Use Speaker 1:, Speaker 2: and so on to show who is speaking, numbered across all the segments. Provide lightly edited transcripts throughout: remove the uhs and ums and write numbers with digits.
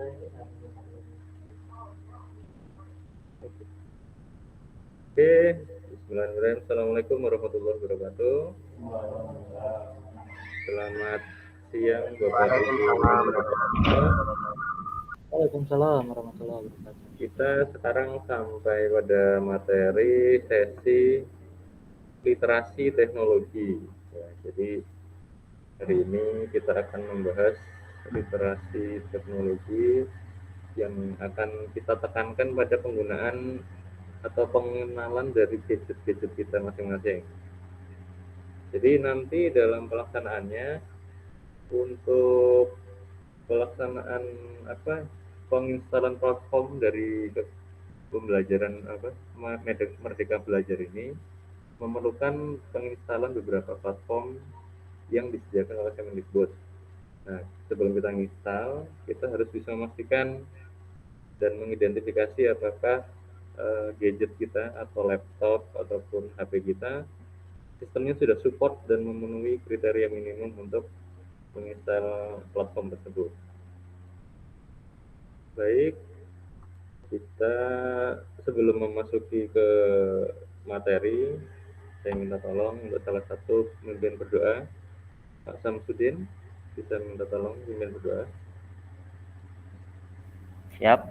Speaker 1: Oke, bismillahirrahmanirrahim. Assalamualaikum warahmatullahi wabarakatuh. Selamat siang Bapak Ibu.
Speaker 2: Waalaikumsalam warahmatullahi wabarakatuh.
Speaker 1: Kita sekarang sampai pada materi sesi literasi teknologi. Ya, jadi hari ini kita akan membahas literasi teknologi yang akan kita tekankan pada penggunaan atau pengenalan dari gadget-gadget kita masing-masing. Jadi nanti dalam pelaksanaannya untuk pelaksanaan penginstalan platform dari pembelajaran Merdeka Belajar ini memerlukan penginstalan beberapa platform yang disediakan oleh Kemendikbud. Nah, sebelum kita install, kita harus bisa memastikan dan mengidentifikasi apakah gadget kita atau laptop ataupun HP kita sistemnya sudah support dan memenuhi kriteria minimum untuk menginstal platform tersebut. Baik, kita sebelum memasuki ke materi, saya minta tolong untuk salah satu pemimpin berdoa, Pak Samsudin, bisa minta tolong pemimpin berdoa.
Speaker 2: Siap.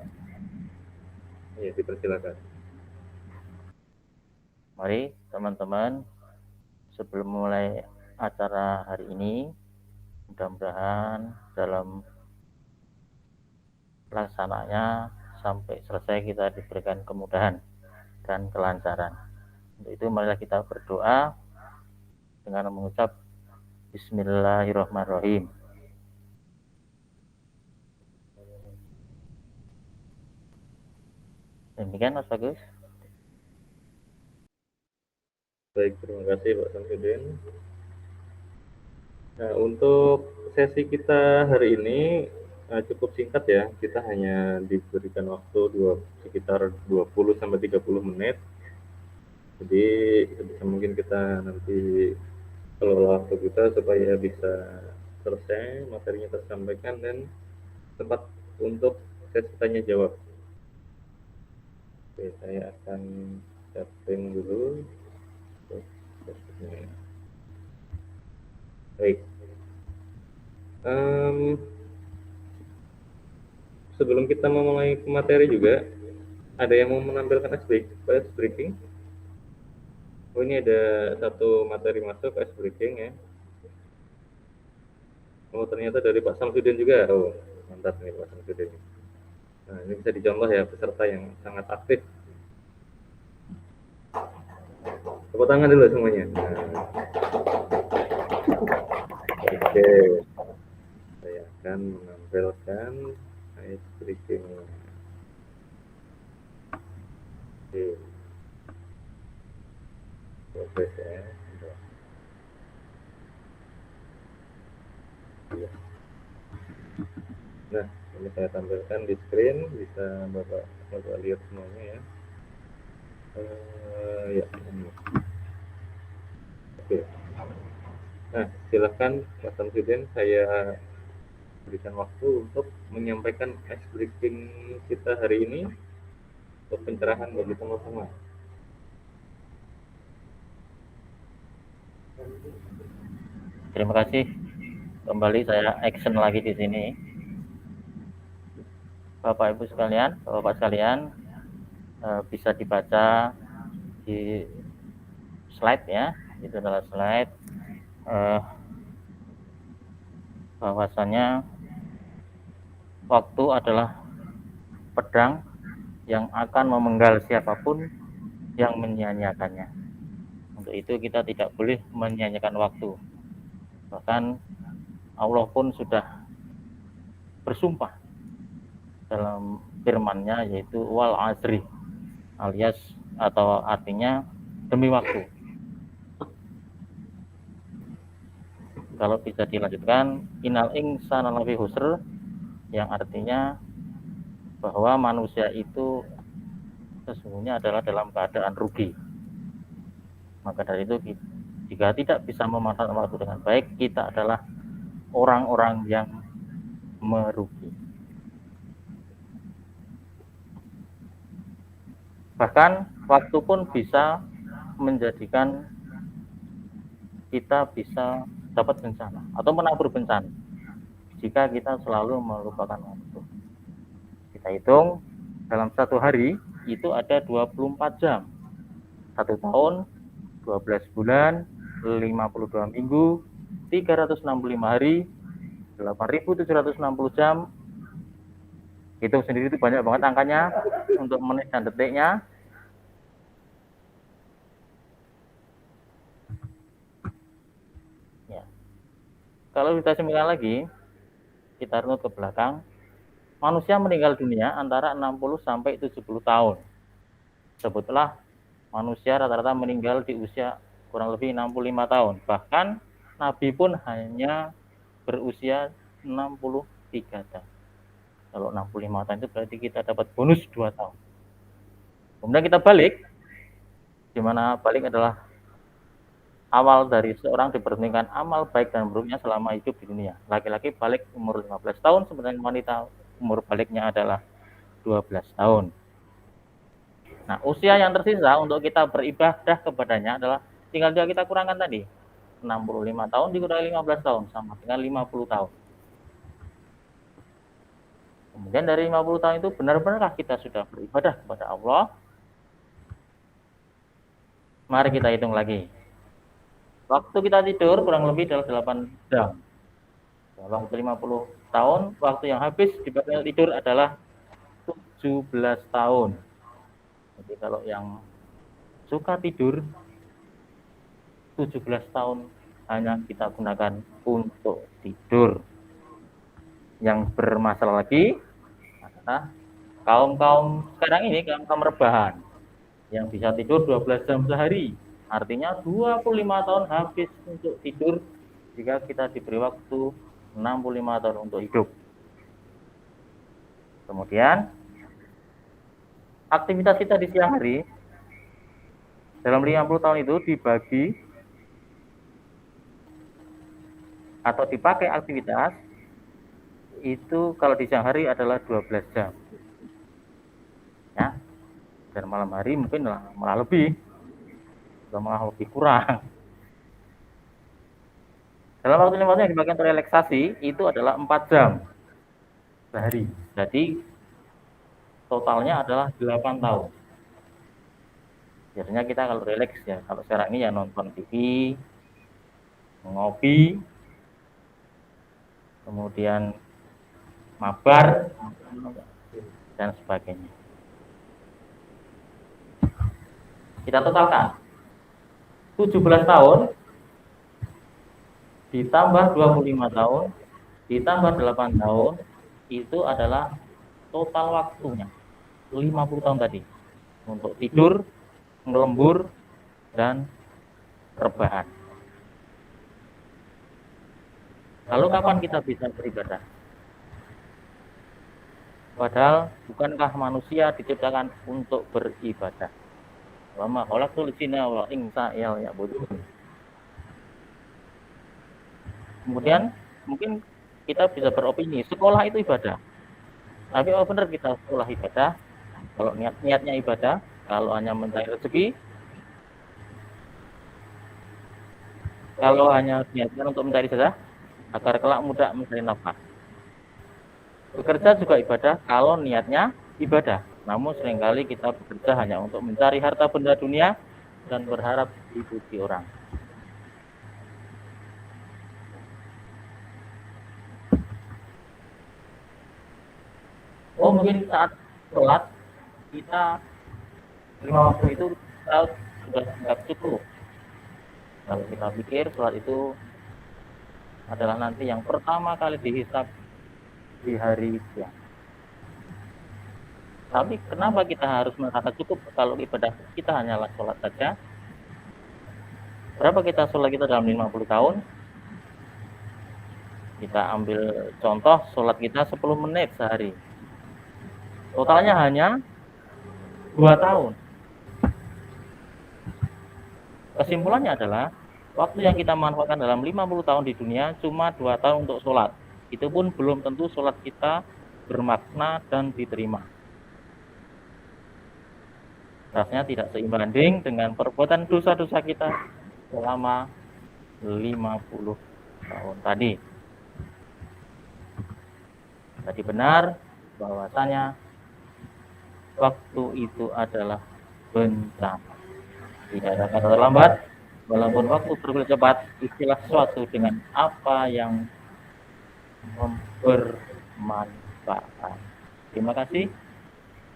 Speaker 1: Ya, dipersilakan.
Speaker 2: Mari teman-teman, sebelum mulai acara hari ini, mudah-mudahan dalam pelaksananya sampai selesai kita diberikan kemudahan dan kelancaran. Untuk itu marilah kita berdoa dengan mengucap Bismillahirrahmanirrahim. Demikian Mas Bagus.
Speaker 1: Baik, terima kasih Pak Samsudin. Nah, untuk sesi kita hari ini cukup singkat ya. Kita hanya diberikan waktu sekitar 20 sampai 30 menit. Jadi sebisa mungkin kita nanti kelola waktu kita supaya bisa selesai materinya tersampaikan dan tempat untuk sesi tanya jawab. Oke, saya akan setting dulu. Baik. Sebelum kita memulai materi juga, ada yang mau menampilkan ice breaking? Oh, ini ada satu materi masuk ice breaking ya. Oh, ternyata dari Pak Samsudin juga. Oh, mantap nih Pak Samsudin. Nah, ini bisa dicontoh ya peserta yang sangat aktif. Tepuk tangan dulu semuanya. Nah. Oke, saya akan menampilkan ice breaking. Oke. Progres ya. Iya. Nah, ini saya tampilkan di screen, bisa Bapak lihat semuanya ya. Ya, ini. Oke. Nah, silakan Mas Samsudin, saya berikan waktu untuk menyampaikan ice breaking kita hari ini untuk pencerahan bagi semua.
Speaker 2: Terima kasih. Kembali saya action lagi di sini. Bapak Ibu sekalian, Bapak sekalian, bisa dibaca di slide ya. Itu adalah slide bahwasannya waktu adalah pedang yang akan memenggal siapapun yang menyia-nyiakannya. Untuk itu kita tidak boleh menyia-nyiakan waktu. Bahkan Allah pun sudah bersumpah dalam firman-Nya, yaitu wal asri, alias atau artinya demi waktu. Kalau bisa dilanjutkan, innal insana lafi khusr, yang artinya bahwa manusia itu sesungguhnya adalah dalam keadaan rugi. Maka dari itu, jika tidak bisa memanfaatkan waktu dengan baik, kita adalah orang-orang yang merugi. Bahkan waktu pun bisa menjadikan kita bisa dapat bencana atau menabur bencana jika kita selalu melupakan waktu. Kita hitung dalam satu hari itu ada 24 jam. 1 tahun, 12 bulan, 52 minggu, 365 hari, 8.760 jam. Hitung sendiri itu banyak banget angkanya untuk menit dan detiknya. Ya. Kalau kita simpulkan lagi, kita runut ke belakang, manusia meninggal dunia antara 60 sampai 70 tahun. Sebutlah manusia rata-rata meninggal di usia kurang lebih 65 tahun. Bahkan Nabi pun hanya berusia 63 tahun. Kalau 65 tahun itu berarti kita dapat bonus 2 tahun. Kemudian kita balik, di mana balik adalah awal dari seorang diperhentikan amal baik dan buruknya selama hidup di dunia. Laki-laki balik umur 15 tahun, sementara wanita umur baliknya adalah 12 tahun. Nah, usia yang tersisa untuk kita beribadah kepadanya adalah tinggal kita kurangkan tadi. 65 tahun dikurangi 15 tahun, sama dengan 50 tahun. Kemudian dari 50 tahun itu benar-benarkah kita sudah beribadah kepada Allah? Mari kita hitung lagi. Waktu kita tidur kurang lebih adalah 8 jam. Dalam 50 tahun, waktu yang habis dipakai tidur adalah 17 tahun. Jadi kalau yang suka tidur, 17 tahun hanya kita gunakan untuk tidur. Yang bermasalah lagi adalah kaum sekarang ini, kaum rebahan yang bisa tidur 12 jam sehari. Artinya 25 tahun habis untuk tidur jika kita diberi waktu 65 tahun untuk hidup. Kemudian aktivitas kita di siang hari dalam 50 tahun itu dibagi atau dipakai aktivitas itu kalau di siang hari adalah 12 jam. Ya. Dan malam hari mungkin malah lebih. Malah lebih kurang. Dalam waktu 5 tahun yang dipakai untuk relaksasi itu adalah 4 jam sehari. Jadi totalnya adalah 8 tahun. Biasanya kita kalau relaks ya, kalau sekarang ini ya nonton TV, ngopi, kemudian mabar, dan sebagainya. Kita totalkan 17 tahun ditambah 25 tahun ditambah 8 tahun itu adalah total waktunya 50 tahun tadi untuk tidur, ngelembur, dan rebahan. Lalu kapan kita bisa beribadah? Padahal bukankah manusia diciptakan untuk beribadah? Wa ma khalaqtul jinna wal insa illa liya'budun. Kemudian mungkin kita bisa beropini sekolah itu ibadah. Tapi oh benar kita sekolah ibadah, kalau niatnya ibadah, kalau hanya mencari rezeki, kalau hanya niatkan untuk mencari saja agar kelak mudah mencari nafkah. Bekerja juga ibadah kalau niatnya ibadah. Namun seringkali kita bekerja hanya untuk mencari harta benda dunia dan berharap dipuji orang. Oh mungkin saat sholat kita 5 waktu itu kita sudah nggak cukup. Kalau kita pikir sholat itu adalah nanti yang pertama kali dihisab di hari siang. Tapi kenapa kita harus merasa cukup kalau ibadah kita hanyalah sholat saja? Berapa kita sholat kita dalam 50 tahun? Kita ambil contoh sholat kita 10 menit sehari. Totalnya hanya 2 tahun. Kesimpulannya adalah waktu yang kita manfaatkan dalam 50 tahun di dunia cuma 2 tahun untuk sholat. Itu pun belum tentu sholat kita bermakna dan diterima. rasanya tidak seimbang dengan perbuatan dosa-dosa kita selama 50 tahun tadi. Jadi benar bahwasanya waktu itu adalah bencana. Tidak ada kata terlambat, walaupun waktu bergerak cepat, istilah sesuatu dengan apa yang bermanfaat. Terima kasih.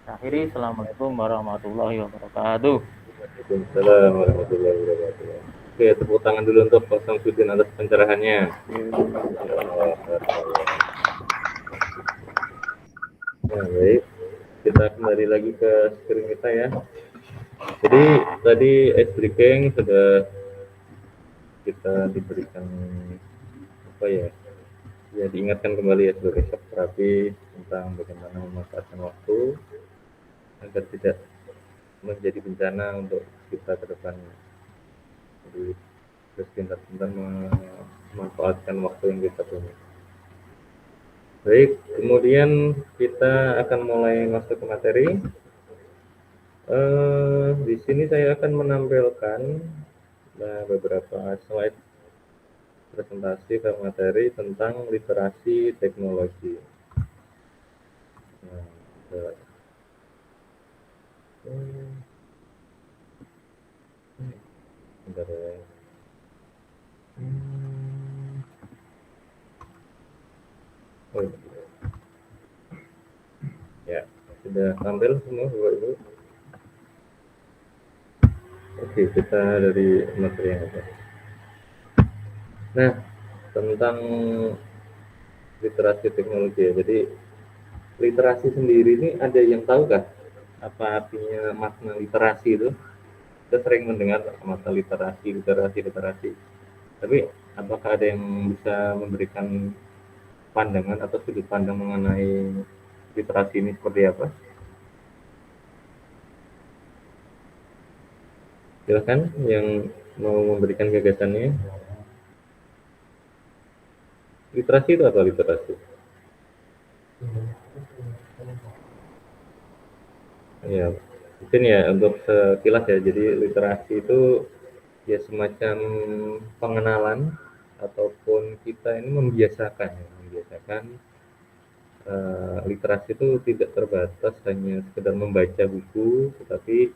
Speaker 2: Akhiri, Assalamualaikum warahmatullahi wabarakatuh.
Speaker 1: Waalaikumsalam warahmatullahi wabarakatuh. Oke, tepuk tangan dulu untuk Pak Samsudin atas pencerahannya. Nah, baik. Kita kembali lagi ke screen kita ya. Jadi tadi ice breaking sudah kita diberikan apa ya? Ya diingatkan kembali ya sebagai shock terapi tentang bagaimana memanfaatkan waktu agar tidak menjadi bencana untuk kita ke depannya. Jadi terus pintar-pintar memanfaatkan waktu yang kita punya. Baik, kemudian kita akan mulai masuk ke materi. Di sini saya akan menampilkan beberapa slide presentasi dan materi tentang literasi teknologi. Nah, bentar ya. Oh, ya, sudah tampil semua Bapak Ibu. Oke, kita dari materi yang apa? Nah, tentang literasi teknologi ya. Jadi literasi sendiri ini ada yang tahu kah apa artinya makna literasi itu? Kita sering mendengar mata literasi. Tapi apakah ada yang bisa memberikan pandangan atau sudut pandang mengenai literasi ini seperti apa? Silakan yang mau memberikan gagasannya. Literasi itu apa literasi? Ya, mungkin ya untuk sekilas ya. Jadi literasi itu ya semacam pengenalan ataupun kita ini membiasakan literasi itu tidak terbatas hanya sekedar membaca buku, tetapi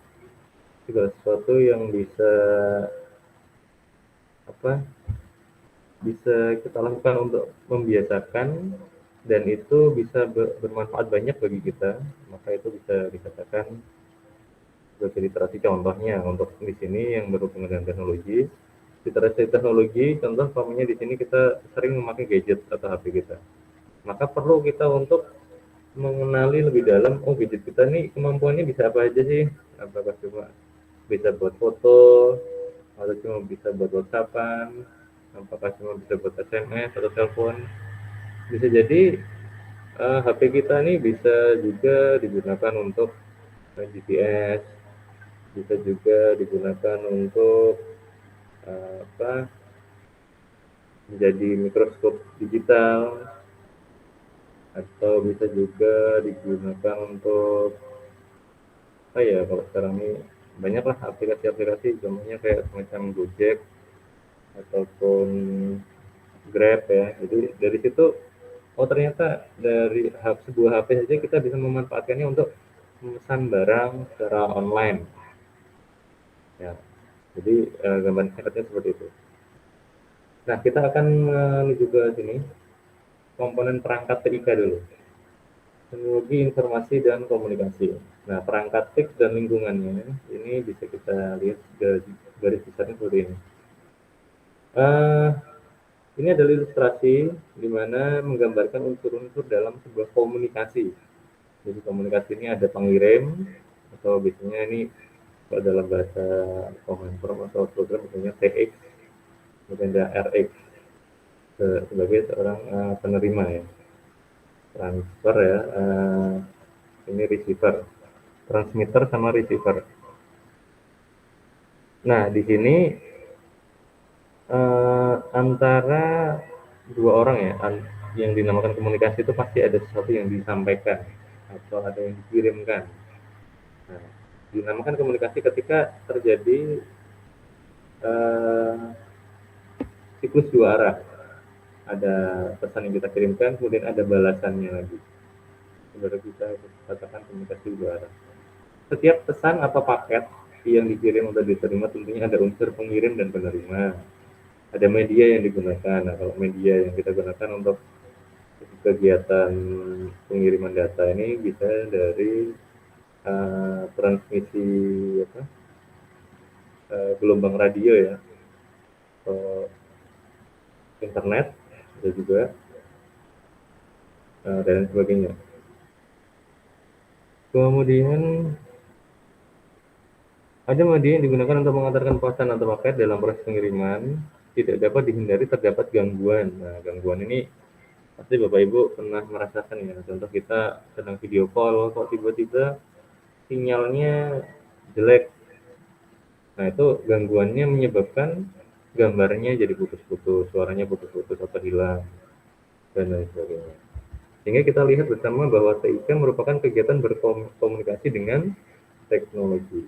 Speaker 1: segala sesuatu yang bisa kita lakukan untuk membiasakan dan itu bisa bermanfaat banyak bagi kita, maka itu bisa dikatakan sebagai literasi. Contohnya untuk di sini yang berhubungan dengan teknologi, literasi teknologi, contoh umpamanya di sini kita sering memakai gadget atau HP kita, maka perlu kita untuk mengenali lebih dalam, oh gadget kita nih kemampuannya bisa apa aja sih, apakah cuma bisa buat foto atau cuma bisa buat WhatsAppan, apakah cuma bisa buat SMS atau telepon. Bisa jadi HP kita nih bisa juga digunakan untuk GPS, bisa juga digunakan untuk menjadi mikroskop digital, atau bisa juga digunakan untuk kalau sekarang ini banyaklah aplikasi-aplikasi, contohnya kayak semacam Gojek ataupun Grab ya. Jadi dari situ ternyata dari sebuah HP saja kita bisa memanfaatkannya untuk memesan barang secara online ya. Jadi gambaran singkatnya seperti itu. Nah, kita akan menuju ke sini komponen perangkat TIK dulu, teknologi informasi dan komunikasi. Nah, perangkat TIK dan lingkungannya ini bisa kita lihat garis besarnya seperti ini. Ini adalah ilustrasi di mana menggambarkan unsur-unsur dalam sebuah komunikasi. Jadi komunikasi ini ada pengirim, atau biasanya ini kalau dalam bahasa Kominfo atau program biasanya TX, kemudian ada RX sebagai seorang penerima ya, transfer ya, ini receiver, transmitter sama receiver. Nah di sini antara dua orang ya, yang dinamakan komunikasi itu pasti ada sesuatu yang disampaikan atau ada yang dikirimkan. Nah, dinamakan komunikasi ketika terjadi siklus dua arah. Ada pesan yang kita kirimkan, kemudian ada balasannya lagi. Baru kita katakan komunikasi dua arah. Setiap pesan atau paket yang dikirim atau diterima tentunya ada unsur pengirim dan penerima. Ada media yang digunakan. Nah, kalau media yang kita gunakan untuk kegiatan pengiriman data ini bisa dari transmisi apa, gelombang radio ya, atau internet, ada juga dan sebagainya. Kemudian ada media yang digunakan untuk mengantarkan pesan atau paket dalam proses pengiriman tidak dapat dihindari terdapat gangguan. Nah, gangguan ini pasti Bapak Ibu pernah merasakan ya. Contoh kita sedang video call kok tiba-tiba sinyalnya jelek. Nah, itu gangguannya menyebabkan gambarnya jadi putus-putus, suaranya putus-putus atau hilang dan lain sebagainya. Sehingga kita lihat bersama bahwa TIK merupakan kegiatan berkomunikasi dengan teknologi.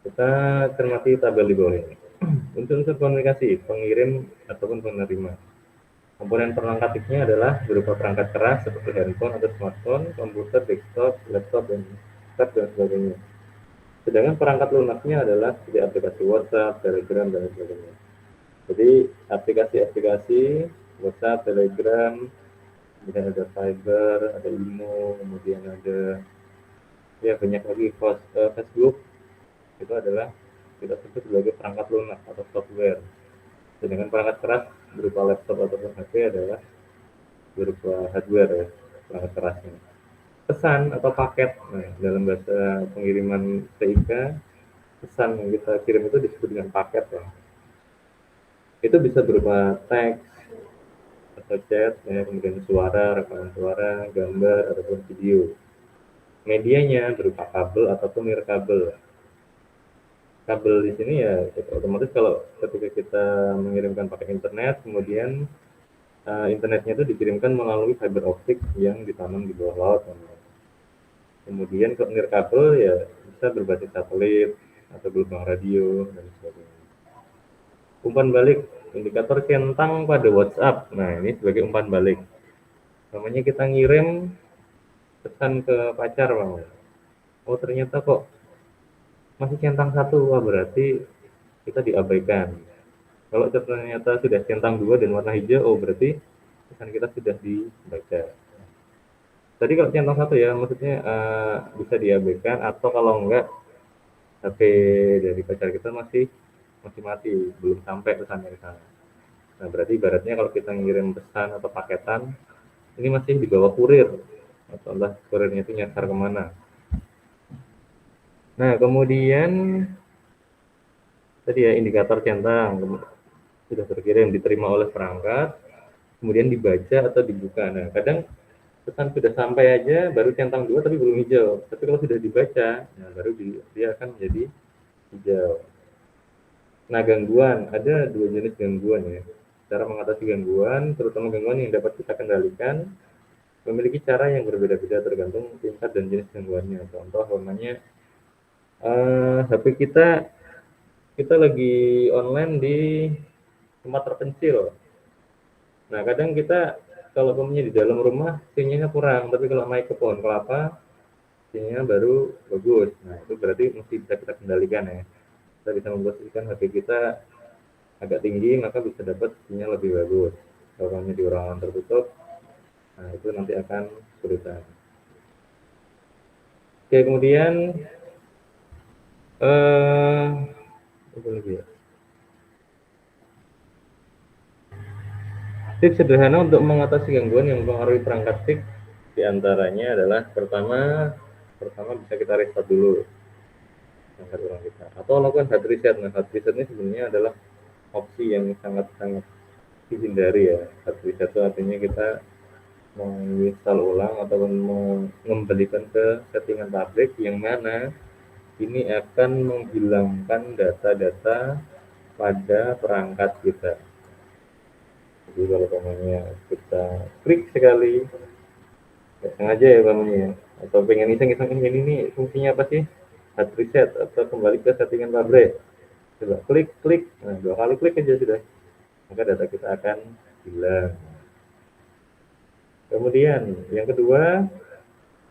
Speaker 1: Kita cermati tabel di bawah ini. Unsur-unsur komunikasi, pengirim ataupun penerima. Komponen perangkat adalah berupa perangkat keras seperti handphone atau smartphone, komputer, desktop, laptop, dan tab dan sebagainya. Sedangkan perangkat lunaknya adalah seperti aplikasi WhatsApp, Telegram, dan sebagainya. Jadi aplikasi-aplikasi WhatsApp, Telegram, kemudian ada Viber, ada Imo, kemudian ada ya banyak lagi Facebook, itu adalah kita sebut sebagai perangkat lunak atau software. Sedangkan perangkat keras berupa laptop ataupun HP adalah berupa hardware ya, perangkat kerasnya. Pesan atau paket, nah, dalam bahasa pengiriman TIK, pesan yang kita kirim itu disebut dengan paket ya. Itu bisa berupa teks atau chat, ya, kemudian suara, rekaman suara, gambar, ataupun video. Medianya berupa kabel ataupun nirkabel. Kabel di sini ya otomatis kalau ketika kita mengirimkan pakai internet, kemudian internetnya itu dikirimkan melalui fiber optik yang ditanam di bawah laut. Kemudian kalau nirkabel ya bisa berbasis satelit atau gelombang radio dan sebagainya. Umpan balik, indikator centang pada WhatsApp. Nah, ini sebagai umpan balik. Namanya kita ngirim pesan ke pacar, Bang. Oh, ternyata kok masih centang satu, wah berarti kita diabaikan. Kalau ternyata sudah centang dua dan warna hijau, oh berarti pesan kita sudah dibaca. Tadi kalau centang satu ya, maksudnya bisa diabaikan atau kalau enggak HP dari pacar kita masih mati, belum sampai pesannya ke sana. Nah, berarti ibaratnya kalau kita ngirim pesan atau paketan, ini masih di bawah kurir, atau entah kurirnya itu nyasar kemana. Nah, kemudian tadi ya indikator centang sudah terkirim, diterima oleh perangkat, kemudian dibaca atau dibuka. Nah, kadang pesan sudah sampai aja, baru centang 2 tapi belum hijau. Tapi kalau sudah dibaca, nah baru dia akan menjadi hijau. Nah, gangguan, ada dua jenis gangguan ya. Cara mengatasi gangguan, terutama gangguan yang dapat kita kendalikan, memiliki cara yang berbeda-beda tergantung tingkat dan jenis gangguannya. Contoh, namanya HP kita lagi online di tempat terpencil. Nah, kadang kita kalau umpamanya di dalam rumah sinyalnya kurang, tapi kalau naik ke pohon kelapa sinyalnya baru bagus. Nah, itu berarti mesti bisa kita kendalikan ya. Kita bisa memposisikan HP kita agak tinggi, maka bisa dapat sinyal lebih bagus. Kalau di ruangan tertutup, nah itu nanti akan kesulitan. Oke, kemudian apa lagi ya? Tips sederhana untuk mengatasi gangguan yang mempengaruhi perangkat TIK diantaranya adalah pertama bisa kita restart dulu perangkat ulang kita, atau lakukan hard reset. Nah, hard reset ini sebenarnya adalah opsi yang sangat-sangat dihindari ya. Hard reset itu artinya kita menginstal ulang atau mengembalikan ke settingan pabrik yang mana ini akan menghilangkan data-data pada perangkat kita. Jadi kalau umpamanya kita klik sekali, nggak sengaja ya umpamanya, atau pengen iseng-iseng ini fungsinya apa sih, hard reset atau kembali ke settingan pabrik, coba klik, nah 2 kali klik aja sudah, maka data kita akan hilang. Kemudian yang kedua,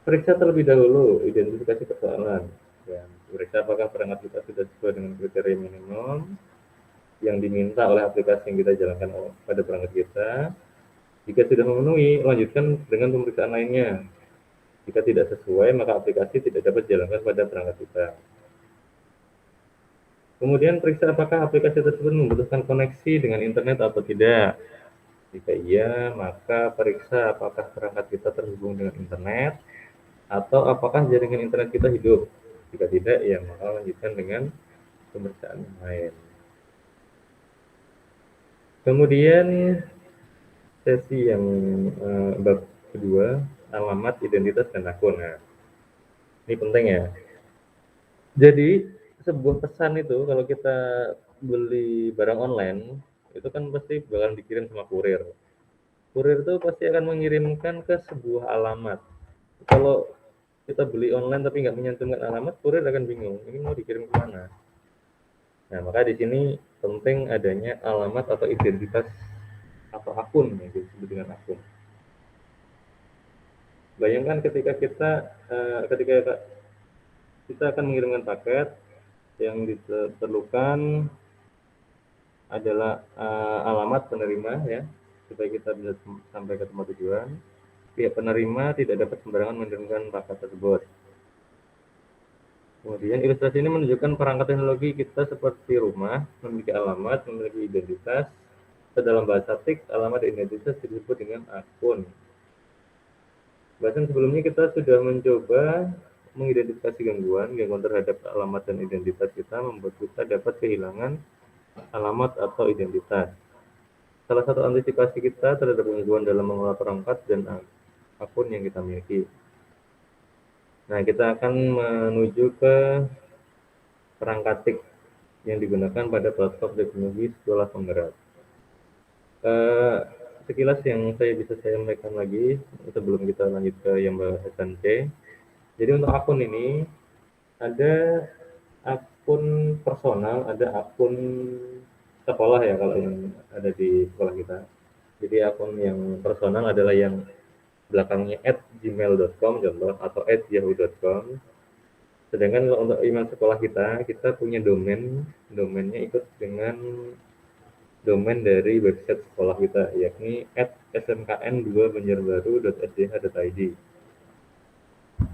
Speaker 1: periksa terlebih dahulu identifikasi persoalan, ya, periksa apakah perangkat kita sudah sesuai dengan kriteria minimum yang diminta oleh aplikasi yang kita jalankan pada perangkat kita. Jika sudah memenuhi, lanjutkan dengan pemeriksaan lainnya. Jika tidak sesuai, maka aplikasi tidak dapat dijalankan pada perangkat kita. Kemudian periksa apakah aplikasi tersebut membutuhkan koneksi dengan internet atau tidak. Jika iya, maka periksa apakah perangkat kita terhubung dengan internet atau apakah jaringan internet kita hidup. Jika tidak, ya maka lanjutkan dengan pemeriksaan yang lain. Kemudian sesi yang bab kedua, alamat, identitas, dan akun. Nah, ini penting ya. Jadi sebuah pesan itu kalau kita beli barang online, itu kan pasti bakalan dikirim sama kurir. Kurir itu pasti akan mengirimkan ke sebuah alamat. Kalau kita beli online tapi nggak menyantumkan alamat, kurir akan bingung, ini mau dikirim ke mana. Nah, maka di sini penting adanya alamat atau identitas atau akun, yang disebut dengan akun. Bayangkan ketika kita akan mengirimkan paket, yang diperlukan adalah alamat penerima ya, supaya kita bisa sampai ke tempat tujuan. Pihak penerima tidak dapat sembarangan mengirimkan paket tersebut. Kemudian ilustrasi ini menunjukkan perangkat teknologi kita seperti rumah, memiliki alamat, memiliki identitas. Dalam bahasa TIK, alamat dan identitas disebut dengan akun. Bahkan sebelumnya kita sudah mencoba mengidentifikasi gangguan terhadap alamat dan identitas kita, membuat kita dapat kehilangan alamat atau identitas. Salah satu antisipasi kita terhadap gangguan dalam mengelola perangkat dan akun yang kita miliki. Nah, kita akan menuju ke perangkat TIK yang digunakan pada platform teknologi sekolah penggerak. Sekilas yang bisa saya sampaikan lagi sebelum kita lanjut ke yang bahasan C. Jadi untuk akun ini ada akun personal, ada akun sekolah ya kalau yang ada di sekolah kita. Jadi akun yang personal adalah yang belakangnya @gmail.com contoh atau @yahoo.com. Sedangkan kalau untuk email sekolah kita punya domainnya ikut dengan domain dari website sekolah kita, yakni @smkn2banjarbaru.sdh.id.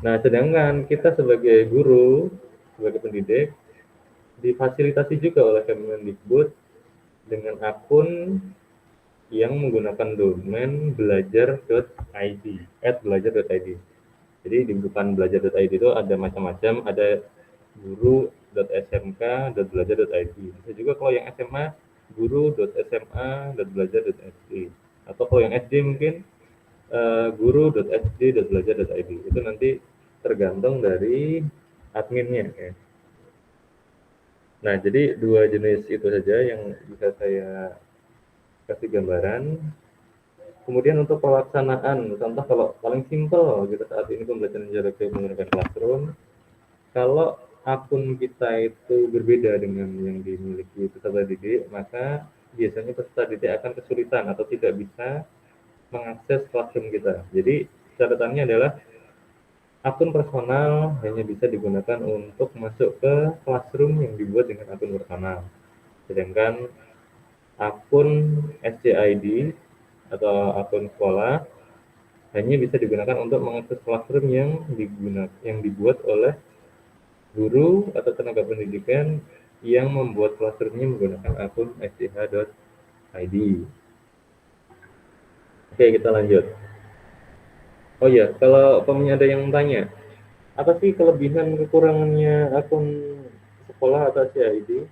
Speaker 1: Nah, sedangkan kita sebagai guru, sebagai pendidik, difasilitasi juga oleh Kemendikbud dengan akun yang menggunakan domain belajar.id, @belajar.id. Jadi di bukan belajar.id itu ada macam-macam, ada guru.smk.belajar.id. Bisa juga kalau yang SMA, guru.sma.belajar.id. Atau kalau yang SD mungkin guru.sd.belajar.id. Itu nanti tergantung dari adminnya ya. Nah, jadi 2 jenis itu saja yang bisa saya kasih gambaran. Kemudian untuk pelaksanaan, contoh kalau paling simpel kita saat ini pembelajaran jarak jauh menggunakan Classroom, kalau akun kita itu berbeda dengan yang dimiliki peserta didik, maka biasanya peserta didik akan kesulitan atau tidak bisa mengakses Classroom kita. Jadi catatannya adalah akun personal hanya bisa digunakan untuk masuk ke Classroom yang dibuat dengan akun personal. Sedangkan akun SCID atau akun sekolah hanya bisa digunakan untuk mengakses Classroom yang dibuat oleh guru atau tenaga pendidikan yang membuat Classroom-nya menggunakan akun sdh.id. Oke, kita lanjut. Oh iya, kalau ada yang tanya, apa sih kelebihan kekurangannya akun sekolah atau SCID?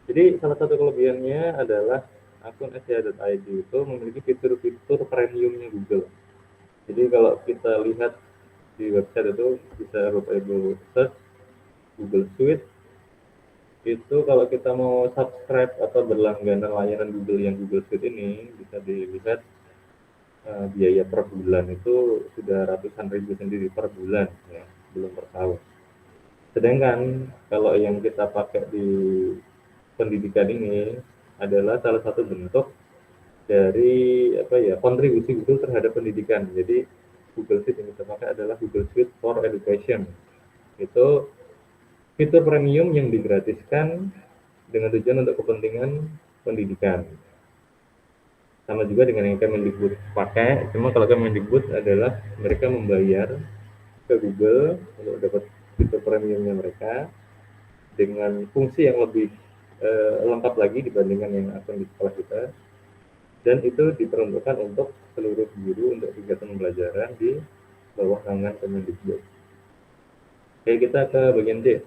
Speaker 1: Jadi salah satu kelebihannya adalah akun SCID itu memiliki fitur-fitur premiumnya Google. Jadi kalau kita lihat di website itu bisa Bapak Ibu search Google Suite, itu kalau kita mau subscribe atau berlangganan layanan Google yang Google Suite ini bisa dilihat biaya per bulan itu sudah ratusan ribu sendiri per bulan ya, belum per tahun. Sedangkan kalau yang kita pakai di pendidikan ini adalah salah satu bentuk dari kontribusi Google terhadap pendidikan. Jadi Google Sheet yang kita pakai adalah Google Sheet for Education. Itu fitur premium yang digratiskan dengan tujuan untuk kepentingan pendidikan. Sama juga dengan yang Kemendikbud pakai, cuma kalau Kemendikbud adalah mereka membayar ke Google untuk dapat fitur premiumnya mereka dengan fungsi yang lebih lengkap lagi dibandingkan yang akan di sekolah kita, dan itu diperuntukkan untuk seluruh guru untuk kegiatan pembelajaran di bawah naungan Kemendikbud. Oke, kita ke bagian C.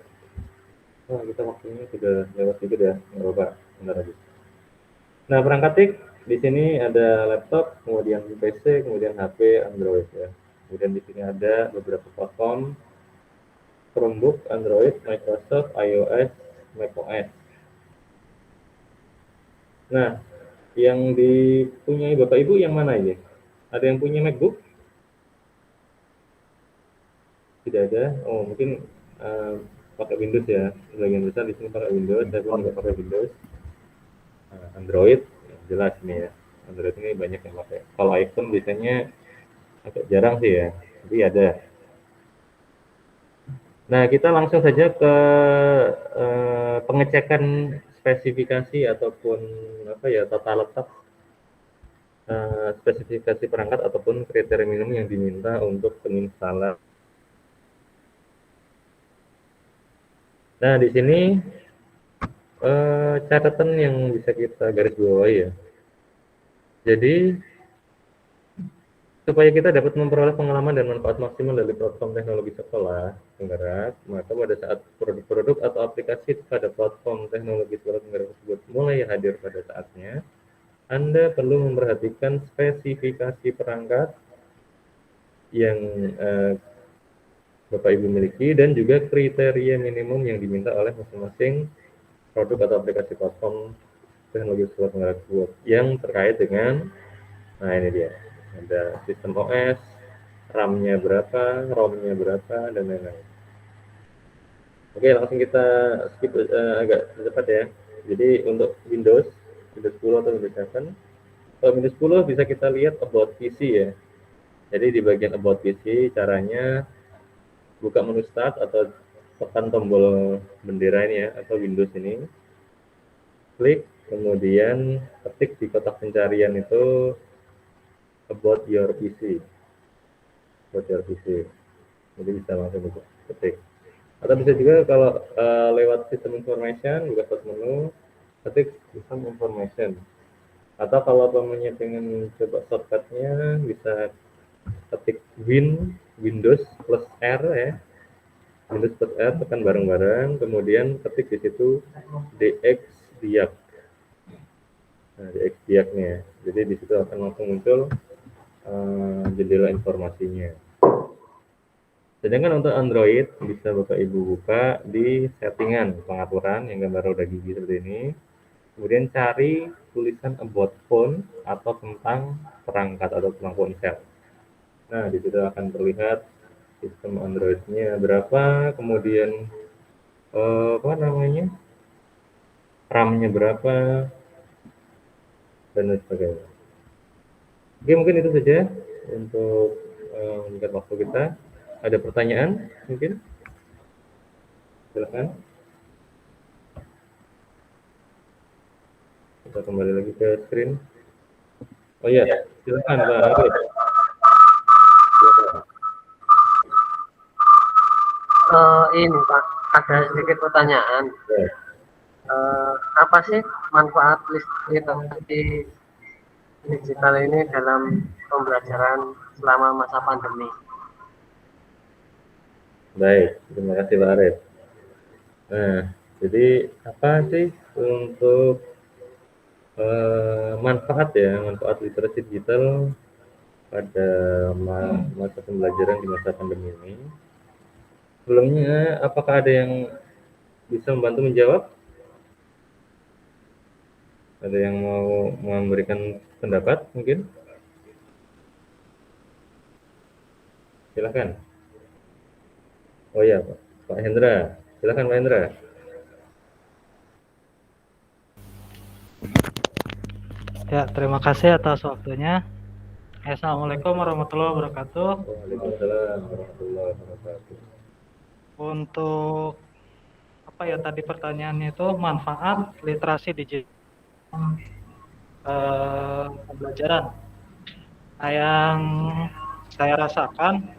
Speaker 1: Wah, kita waktunya sudah lewat sedikit ya, nggak apa-apa, bentar lagi. Nah, perangkat TIK di sini ada laptop, kemudian PC, kemudian HP, Android ya. Kemudian di sini ada beberapa platform, Chromebook, Android, Microsoft, iOS, macOS. Nah, yang dipunyai Bapak Ibu yang mana ini? Ada yang punya MacBook? Tidak ada. Oh, mungkin pakai Windows ya. Sebagian besar di sini pakai Windows, saya pun juga pakai Windows. Android jelas nih ya. Android ini banyak yang pakai. Kalau iPhone biasanya agak jarang sih ya, tapi ada. Nah, kita langsung saja ke pengecekan spesifikasi ataupun tata letak spesifikasi perangkat ataupun kriteria minimum yang diminta untuk penginstalan. Nah, di sini catatan yang bisa kita garis bawahi ya. Jadi supaya kita dapat memperoleh pengalaman dan manfaat maksimal dari platform teknologi sekolah penggerak, maka pada saat produk-produk atau aplikasi pada platform teknologi sekolah penggerak tersebut mulai hadir pada saatnya, Anda perlu memperhatikan spesifikasi perangkat yang Bapak Ibu miliki dan juga kriteria minimum yang diminta oleh masing-masing produk atau aplikasi platform teknologi sekolah penggerak tersebut yang terkait dengan, nah ini dia, ada sistem OS, RAM-nya berapa, ROM-nya berapa, dan lain-lain. Oke, langsung kita skip agak cepat ya. Jadi untuk Windows 10 atau Windows 7, kalau Windows 10 bisa kita lihat About PC ya. Jadi di bagian About PC, caranya buka menu Start atau tekan tombol bendera ini ya, atau Windows ini. Klik, kemudian ketik di kotak pencarian itu About Your PC. About Your PC. Jadi bisa langsung buka ketik. Atau bisa juga kalau lewat System Information, buka start menu, ketik System Information. Atau kalau pamannya pengen coba shortcutnya, bisa ketik Windows plus R ya. Windows plus R tekan bareng-bareng, kemudian ketik di situ DXDiag. Nah, DXDiag nih ya. Jadi di situ akan langsung muncul jendela informasinya. Sedangkan untuk Android bisa Bapak Ibu buka di settingan pengaturan yang gambar roda gigi seperti ini. Kemudian cari tulisan about phone atau tentang perangkat atau tentang ponsel. Nah, di situ akan terlihat sistem Android-nya berapa, kemudian RAM-nya berapa, dan lain sebagainya. Oke, mungkin itu saja untuk meningkat waktu kita. Ada pertanyaan mungkin? Silakan. Kita kembali lagi ke screen. Oh iya, silakan Pak Arif.
Speaker 3: Ini Pak, ada sedikit pertanyaan.
Speaker 1: Ya.
Speaker 3: Apa sih manfaat literasi digital ini dalam pembelajaran selama masa pandemi?
Speaker 1: Baik, terima kasih Pak Arif. Nah, jadi apa sih untuk manfaat literasi digital pada masa pembelajaran di masa pandemi ini? Sebelumnya, apakah ada yang bisa membantu menjawab? Ada yang mau memberikan pendapat mungkin? Silakan. Oh ya, Pak Hendra. Silakan Pak Hendra.
Speaker 4: Ya, terima kasih atas waktunya. Assalamualaikum warahmatullahi wabarakatuh.
Speaker 1: Waalaikumsalam warahmatullahi wabarakatuh.
Speaker 4: Untuk apa ya tadi pertanyaannya itu manfaat literasi digital pembelajaran. Nah, yang saya rasakan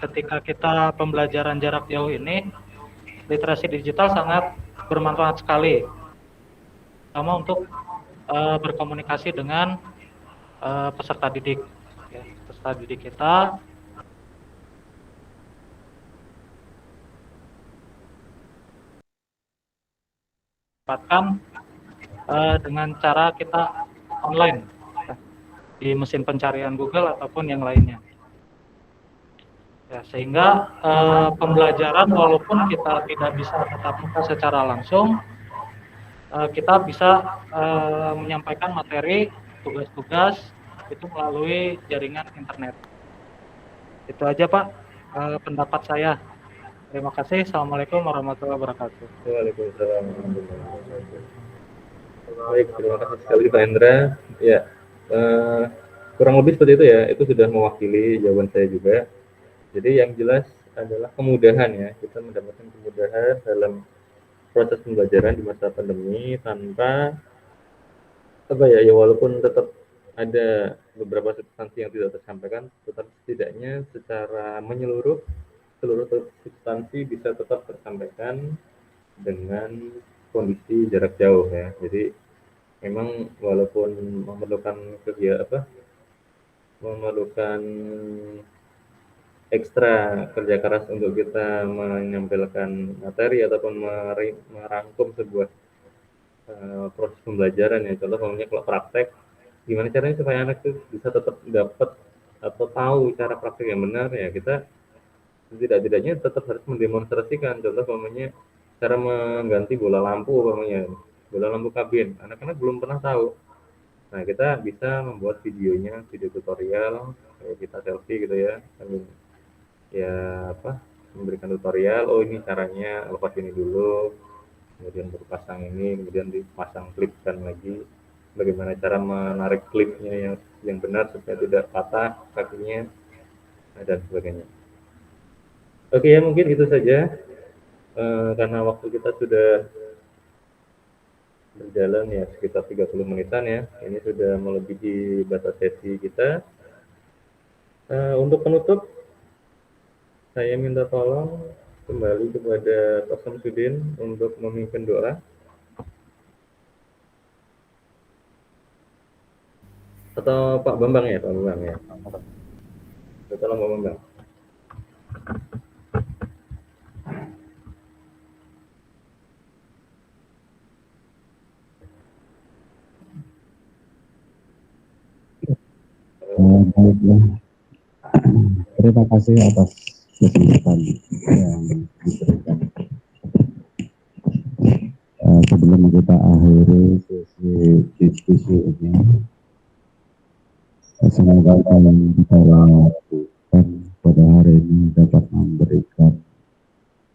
Speaker 4: ketika kita pembelajaran jarak jauh ini, literasi digital sangat bermanfaat sekali, terutama untuk berkomunikasi dengan peserta didik, ya, peserta didik kita. Dapatkan dengan cara kita online di mesin pencarian Google ataupun yang lainnya. Ya, sehingga pembelajaran walaupun kita tidak bisa tatap muka secara langsung, kita bisa menyampaikan materi, tugas-tugas itu melalui jaringan internet. Itu aja Pak pendapat saya. Terima kasih. Assalamualaikum warahmatullahi wabarakatuh.
Speaker 1: Waalaikumsalam warahmatullahi wabarakatuh. Baik, terima kasih sekali Pak Hendra. Ya, kurang lebih seperti itu ya. Itu sudah mewakili jawaban saya juga. Jadi yang jelas adalah kemudahan ya. Kita mendapatkan kemudahan dalam proses pembelajaran di masa pandemi tanpa apa ya, ya walaupun tetap ada beberapa substansi yang tidak tersampaikan, tetapi setidaknya secara menyeluruh seluruh substansi bisa tetap tersampaikan dengan kondisi jarak jauh ya. Jadi memang walaupun memerlukan memerlukan ekstra kerja keras untuk kita menyampaikan materi ataupun merangkum sebuah proses pembelajaran ya. Contoh umpamanya kalau praktek, gimana caranya supaya anak itu bisa tetap dapat atau tahu cara praktek yang benar ya, kita tidak-tidaknya tetap harus mendemonstrasikan. Contoh umpamanya cara mengganti bola lampu umpamanya, bola lampu kabin, anak-anak belum pernah tahu. Nah, kita bisa membuat videonya, video tutorial, kayak kita selfie gitu ya, sambil ya memberikan tutorial, oh ini caranya lepas ini dulu, kemudian berpasang ini, kemudian dipasang klipkan lagi, bagaimana cara menarik klipnya yang benar supaya tidak patah kakinya, dan sebagainya. Oke ya, mungkin itu saja karena waktu kita sudah berjalan ya sekitar 30 menitan ya, ini sudah melebihi batas sesi kita. Untuk penutup, saya minta tolong kembali kepada Pak Samsudin untuk memimpin doa. Atau Pak Bambang ya, Pak Bambang ya. Tolong Pak Bambang.
Speaker 5: Baiklah. Terima kasih atas kesempatan yang diberikan. Sebelum kita akhiri sesi diskusi ini, semoga apa yang kita lakukan pada hari ini dapat memberikan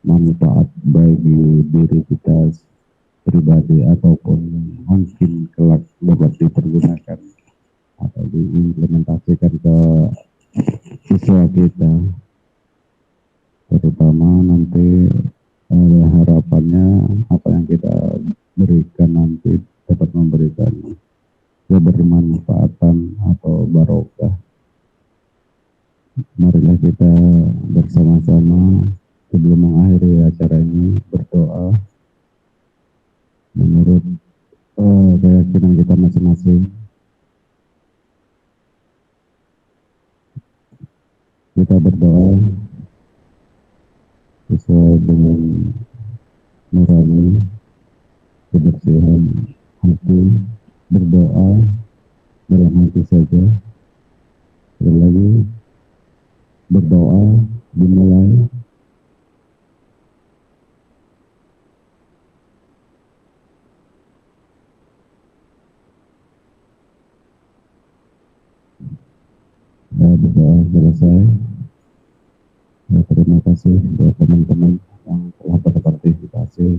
Speaker 5: manfaat bagi diri kita pribadi ataupun mungkin kelak dapat dipergunakan atau diimplementasikan ke siswa kita, terutama nanti harapannya apa yang kita berikan nanti dapat memberikan kebermanfaatan atau barokah. Marilah kita bersama-sama sebelum mengakhiri acara ini berdoa menurut keyakinan kita masing-masing. Kita berdoa sesuai dengan nurani, kebersihan hati, berdoa dalam hati saja. Dan lagi berdoa dimulai berdoa selesai. kasih buat teman-teman yang telah berpartisipasi.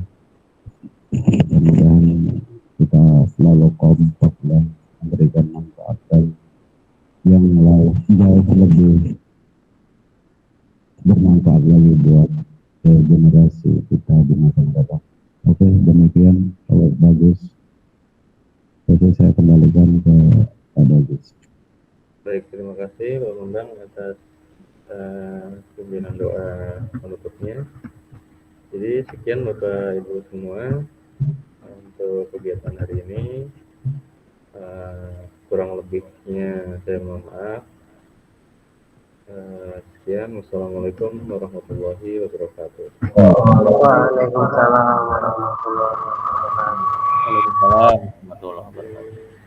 Speaker 5: Mudah-mudahan kita selalu kompak dan memberikan manfaat yang jauh lebih bermanfaat lagi buat generasi kita di masa mendatang. Oke, demikian. Kalau bagus, oke, saya kembalikan ke Pak Bagus.
Speaker 1: Baik, terima kasih Pak Bambang atas pimpinan doa penutupnya. Jadi sekian Bapak Ibu semua untuk kegiatan hari ini. Kurang lebihnya saya mohon maaf. Sekian, wassalamualaikum warahmatullahi wabarakatuh.
Speaker 3: Waalaikumsalam warahmatullahi wabarakatuh.
Speaker 2: Waalaikumsalam warahmatullahi wabarakatuh.